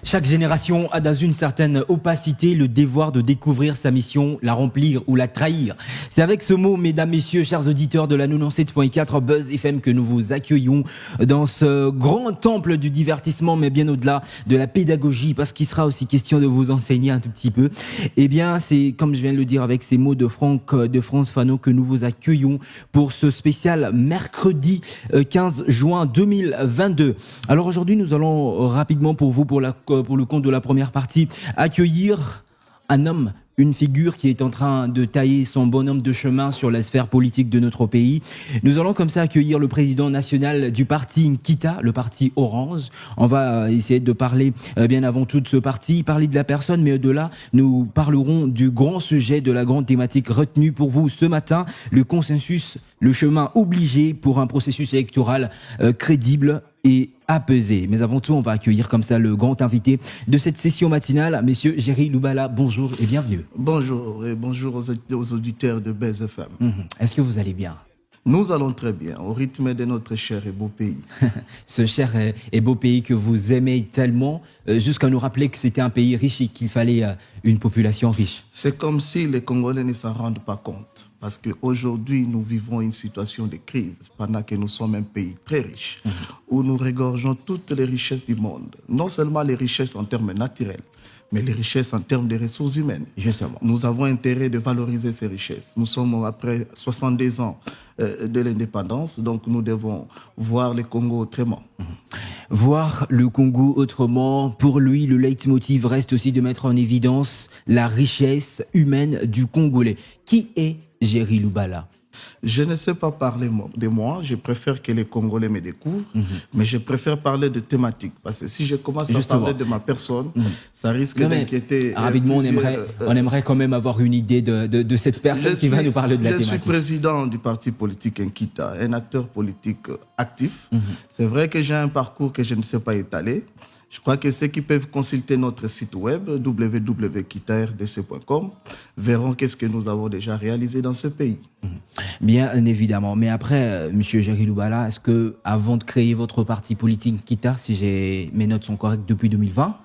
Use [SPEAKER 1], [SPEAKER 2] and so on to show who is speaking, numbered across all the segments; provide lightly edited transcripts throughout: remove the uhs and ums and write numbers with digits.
[SPEAKER 1] Chaque génération a dans une certaine opacité le devoir de découvrir sa mission, la remplir ou la trahir. C'est avec ce mot, mesdames, messieurs, chers auditeurs de la 97.4 Buzz FM que nous vous accueillons dans ce grand temple du divertissement, mais bien au-delà de la pédagogie, parce qu'il sera aussi question de vous enseigner un tout petit peu. Eh bien, c'est, comme je viens de le dire avec ces mots de France Fano, que nous vous accueillons pour ce spécial mercredi 15 juin 2022. Alors aujourd'hui, nous allons rapidement pour vous, pour le compte de la première partie, accueillir un homme, une figure qui est en train de tailler son bonhomme de chemin sur la sphère politique de notre pays. Nous allons comme ça accueillir le président national du parti Nkita, le parti Orange. On va essayer de parler bien avant tout de ce parti, parler de la personne, mais au-delà, nous parlerons du grand sujet, de la grande thématique retenue pour vous ce matin, le consensus, le chemin obligé pour un processus électoral crédible et apaisé. Mais avant tout, on va accueillir comme ça le grand invité de cette session matinale, Monsieur Jerry Loubala. Bonjour et bienvenue.
[SPEAKER 2] Bonjour et bonjour aux auditeurs de Buzz FM.
[SPEAKER 1] Est-ce que vous allez bien ?
[SPEAKER 2] Nous allons très bien, au rythme de notre cher et beau pays.
[SPEAKER 1] Ce cher et beau pays que vous aimez tellement, jusqu'à nous rappeler que c'était un pays riche et qu'il fallait une population riche.
[SPEAKER 2] C'est comme si les Congolais ne s'en rendent pas compte. Parce qu'aujourd'hui, nous vivons une situation de crise, pendant que nous sommes un pays très riche, où nous regorgeons toutes les richesses du monde. Non seulement les richesses en termes naturels, mais les richesses en termes de ressources humaines.
[SPEAKER 1] Justement.
[SPEAKER 2] Nous avons intérêt de valoriser ces richesses. Nous sommes après 62 ans de l'indépendance, donc nous devons voir le Congo autrement.
[SPEAKER 1] Voir le Congo autrement, pour lui, le leitmotiv reste aussi de mettre en évidence la richesse humaine du Congolais. Qui est Jerry Loubala ?
[SPEAKER 2] Je ne sais pas parler de moi, je préfère que les Congolais me découvrent, mais je préfère parler de thématiques. Parce que si je commence à parler de ma personne, ça risque d'inquiéter.
[SPEAKER 1] Rapidement, on aimerait quand même avoir une idée de cette personne qui va nous parler de la thématique.
[SPEAKER 2] Je suis président du parti politique Nkita, un acteur politique actif. C'est vrai que j'ai un parcours que je ne sais pas étaler. Je crois que ceux qui peuvent consulter notre site web www.kitardc.com verront qu'est-ce que nous avons déjà réalisé dans ce pays.
[SPEAKER 1] Bien évidemment. Mais après, Monsieur Jerry Loubala, est-ce que avant de créer votre parti politique Nkita, si mes notes sont correctes, depuis 2020 ?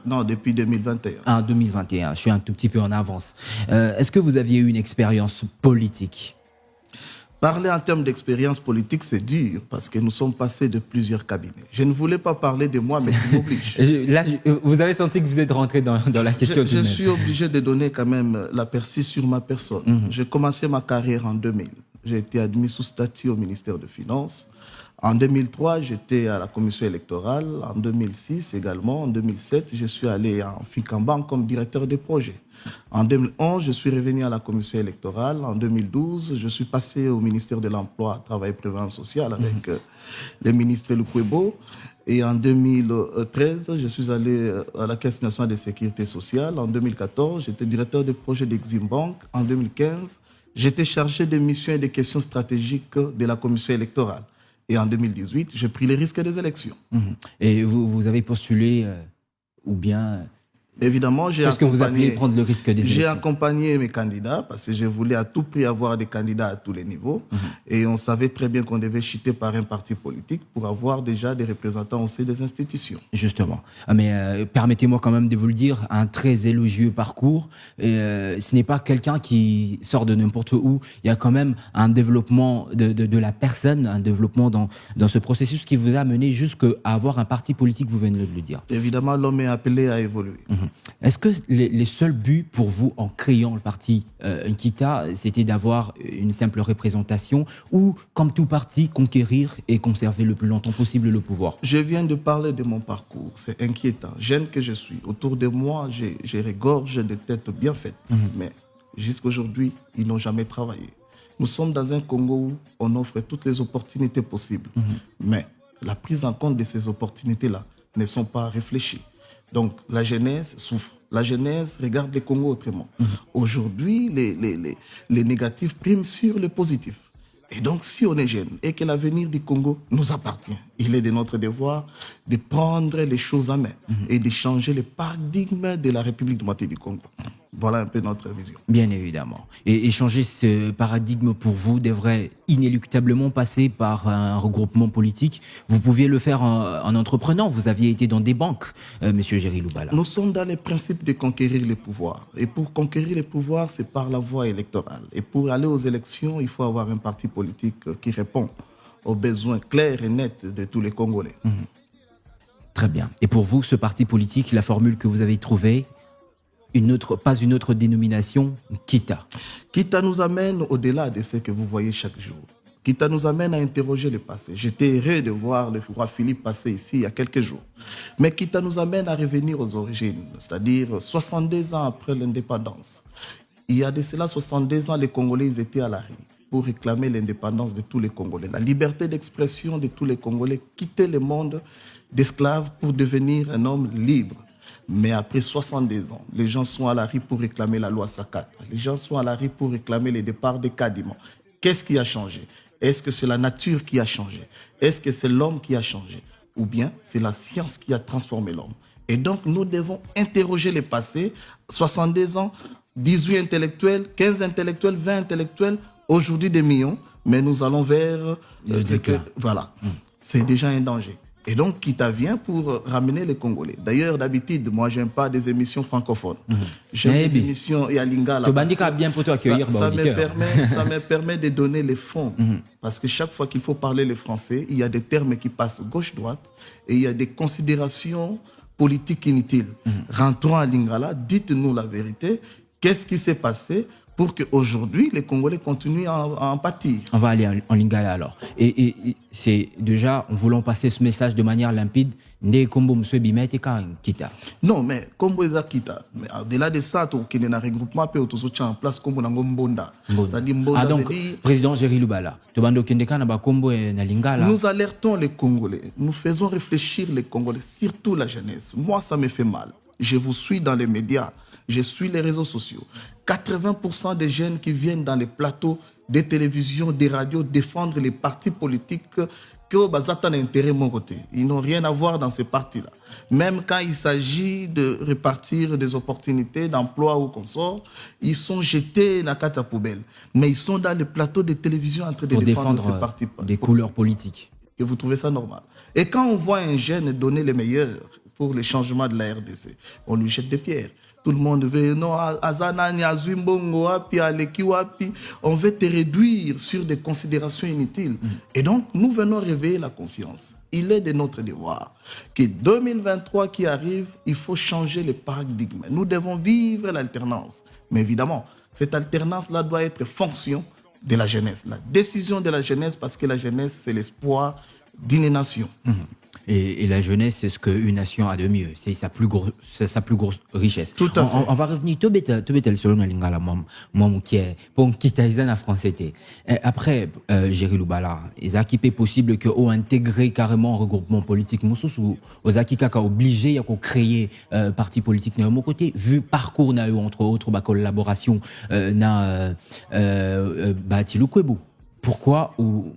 [SPEAKER 2] Non, depuis 2021.
[SPEAKER 1] Ah, 2021, je suis un tout petit peu en avance. Est-ce que vous aviez eu une expérience politique ?
[SPEAKER 2] Parler en termes d'expérience politique, c'est dur parce que nous sommes passés de plusieurs cabinets. Je ne voulais pas parler de moi, mais tu m'obliges.
[SPEAKER 1] Là, vous avez senti que vous êtes rentré dans la question
[SPEAKER 2] Je suis obligé de donner quand même l'aperçu sur ma personne. J'ai commencé ma carrière en 2000. J'ai été admis sous statut au ministère des Finances. En 2003, j'étais à la commission électorale. En 2006 également. En 2007, je suis allé en Ficamban comme directeur des projets. En 2011, je suis revenu à la commission électorale. En 2012, je suis passé au ministère de l'Emploi, Travail et Prévoyance sociale avec le ministre Lukwebo. Et en 2013, je suis allé à la Caisse nationale de sécurité sociale. En 2014, j'étais directeur de projet d'Eximbank. En 2015, j'étais chargé des missions et des questions stratégiques de la commission électorale. Et en 2018, j'ai pris les risques des élections.
[SPEAKER 1] Et vous avez postulé ou bien...
[SPEAKER 2] Évidemment,
[SPEAKER 1] qu'est-ce que vous appelez prendre le risque des élections ?
[SPEAKER 2] J'ai accompagné mes candidats parce que je voulais à tout prix avoir des candidats à tous les niveaux. Et on savait très bien qu'on devait chuter par un parti politique pour avoir déjà des représentants au sein des institutions.
[SPEAKER 1] Justement. Mais permettez-moi quand même de vous le dire, un très élogieux parcours. Ce n'est pas quelqu'un qui sort de n'importe où. Il y a quand même un développement de la personne, un développement dans ce processus qui vous a mené jusqu'à avoir un parti politique, vous venez de le dire.
[SPEAKER 2] Évidemment, l'homme est appelé à évoluer.
[SPEAKER 1] Est-ce que les seuls buts pour vous en créant le parti Nkita, c'était d'avoir une simple représentation ou, comme tout parti, conquérir et conserver le plus longtemps possible le pouvoir ?
[SPEAKER 2] Je viens de parler de mon parcours, c'est inquiétant. Jeune que je suis, autour de moi, je regorge de têtes bien faites. Mais jusqu'à aujourd'hui, ils n'ont jamais travaillé. Nous sommes dans un Congo où on offre toutes les opportunités possibles. Mais la prise en compte de ces opportunités-là ne sont pas réfléchies. Donc, la jeunesse souffre. La jeunesse regarde le Congo autrement. Aujourd'hui, les négatifs priment sur le positif. Et donc, si on est jeune et que l'avenir du Congo nous appartient, il est de notre devoir de prendre les choses en main et de changer le paradigme de la République démocratique du Congo. Voilà un peu notre vision.
[SPEAKER 1] Bien évidemment. Et changer ce paradigme pour vous devrait inéluctablement passer par un regroupement politique. Vous pouviez le faire en entreprenant. Vous aviez été dans des banques, Monsieur Géry Loubala.
[SPEAKER 2] Nous sommes dans les principes de conquérir les pouvoirs. Et pour conquérir les pouvoirs, c'est par la voie électorale. Et pour aller aux élections, il faut avoir un parti politique qui répond aux besoins clairs et nets de tous les Congolais.
[SPEAKER 1] Très bien. Et pour vous, ce parti politique, la formule que vous avez trouvée, pas une autre dénomination, Kita.
[SPEAKER 2] Kita nous amène au-delà de ce que vous voyez chaque jour. Kita nous amène à interroger le passé. J'étais heureux de voir le roi Philippe passer ici il y a quelques jours. Mais Kita nous amène à revenir aux origines, c'est-à-dire 62 ans après l'indépendance. Il y a de cela 62 ans, les Congolais ils étaient à la rue pour réclamer l'indépendance de tous les Congolais, la liberté d'expression de tous les Congolais, quitter le monde d'esclaves pour devenir un homme libre. Mais après 62 ans, les gens sont à la rue pour réclamer la loi Sakat. Les gens sont à la rue pour réclamer le départ des Kadima. Qu'est-ce qui a changé? Est-ce que c'est la nature qui a changé? Est-ce que c'est l'homme qui a changé? Ou bien c'est la science qui a transformé l'homme? Et donc nous devons interroger le passé. 62 ans, 18 intellectuels, 15 intellectuels, 20 intellectuels, aujourd'hui des millions, mais nous allons vers... voilà, c'est déjà un danger. Et donc, Kita vient pour ramener les Congolais. D'ailleurs, d'habitude, moi, j'aime pas des émissions francophones. J'aime des émissions et à Lingala. Ça me permet de donner les fonds. Parce que chaque fois qu'il faut parler le français, il y a des termes qui passent gauche-droite et il y a des considérations politiques inutiles. Rentrons à Lingala, dites-nous la vérité. Qu'est-ce qui s'est passé pour qu'aujourd'hui, les Congolais continuent à en pâtir?
[SPEAKER 1] On va aller en Lingala alors. Et c'est déjà, en voulant passer ce message de manière limpide, Kita.
[SPEAKER 2] Non, mais Kombo eza Kita. Mais au-delà de ça, il y a un regroupement qui est en place comme Mbonda.
[SPEAKER 1] Ah donc, Président Géry Loubala,
[SPEAKER 2] nous alertons les Congolais. Nous faisons réfléchir les Congolais, surtout la jeunesse. Moi, ça me fait mal. Je vous suis dans les médias. Je suis les réseaux sociaux. 80% des jeunes qui viennent dans les plateaux de télévision, des radios, défendre les partis politiques qui ont un intérêt mon côté. Ils n'ont rien à voir dans ces partis-là. Même quand il s'agit de répartir des opportunités d'emploi ou consort, ils sont jetés dans la poubelle. Mais ils sont dans les plateaux de télévision en train de défendre ces partis
[SPEAKER 1] des couleurs politiques.
[SPEAKER 2] Et vous trouvez ça normal? Et quand on voit un jeune donner les meilleurs pour le changement de la RDC, on lui jette des pierres. Tout le monde veut, non, Azanani, Azumbongo, Wapi, Aleki, Wapi. On veut te réduire sur des considérations inutiles. Et donc, nous venons réveiller la conscience. Il est de notre devoir que 2023 qui arrive, il faut changer le paradigme. Nous devons vivre l'alternance. Mais évidemment, cette alternance-là doit être fonction de la jeunesse. La décision de la jeunesse, parce que la jeunesse, c'est l'espoir d'une nation.
[SPEAKER 1] Et la jeunesse, c'est ce qu'une nation a de mieux. C'est sa plus grosse richesse.
[SPEAKER 2] Tout à fait.
[SPEAKER 1] On va revenir. Selon la lingala, moi, qui est pour quitter en français. Après, Géry Loubala, ils ont possible que ont intégré carrément un regroupement politique. Moi, aux akika obligé à créer parti politique de mon côté. Vu parcours na entre autres ma collaboration na Batilou Kwebu. Pourquoi ou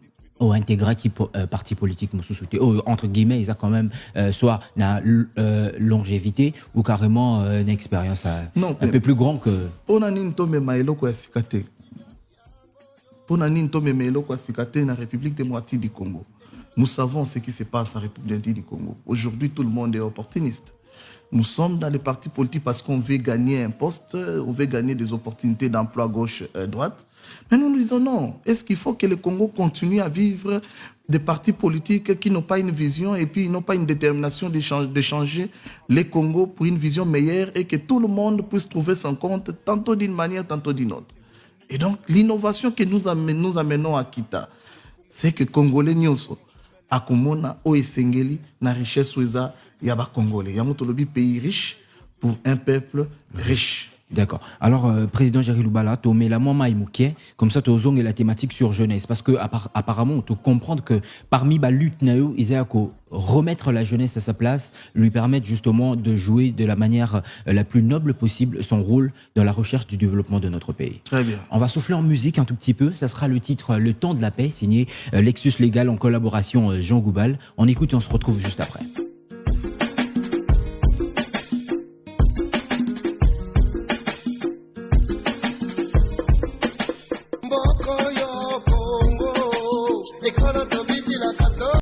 [SPEAKER 1] intégrer qui parti politique nous sous-souté entre guillemets ils ont quand même soit une longévité ou carrément une expérience un peu plus grande que
[SPEAKER 2] la République démocratique du Congo. Nous savons ce qui se passe en République démocratique du Congo. Aujourd'hui, tout le monde est opportuniste. Nous sommes dans les partis politiques parce qu'on veut gagner un poste, on veut gagner des opportunités d'emploi gauche-droite. Mais nous disons non. Est-ce qu'il faut que le Congo continue à vivre des partis politiques qui n'ont pas une vision et puis n'ont pas une détermination de changer le Congo pour une vision meilleure et que tout le monde puisse trouver son compte, tantôt d'une manière, tantôt d'une autre. Et donc, l'innovation que nous amenons à Kita, c'est que Congolais nyonso akumona o esengeli na richesse ouza yaba Congolais. Yamotolobi pays riche pour un peuple riche.
[SPEAKER 1] D'accord. Alors, Président Géry Loubala, tu mets la main Mouké, comme ça tu as la thématique sur jeunesse. Parce que apparemment, tu comprends que parmi la lutte, ils ont remettre la jeunesse à sa place, lui permettre justement de jouer de la manière la plus noble possible son rôle dans la recherche du développement de notre pays.
[SPEAKER 2] Très bien.
[SPEAKER 1] On va souffler en musique un tout petit peu. Ça sera le titre Le Temps de la Paix, signé Lexus Légal en collaboration Jean Goubal. On écoute et on se retrouve juste après.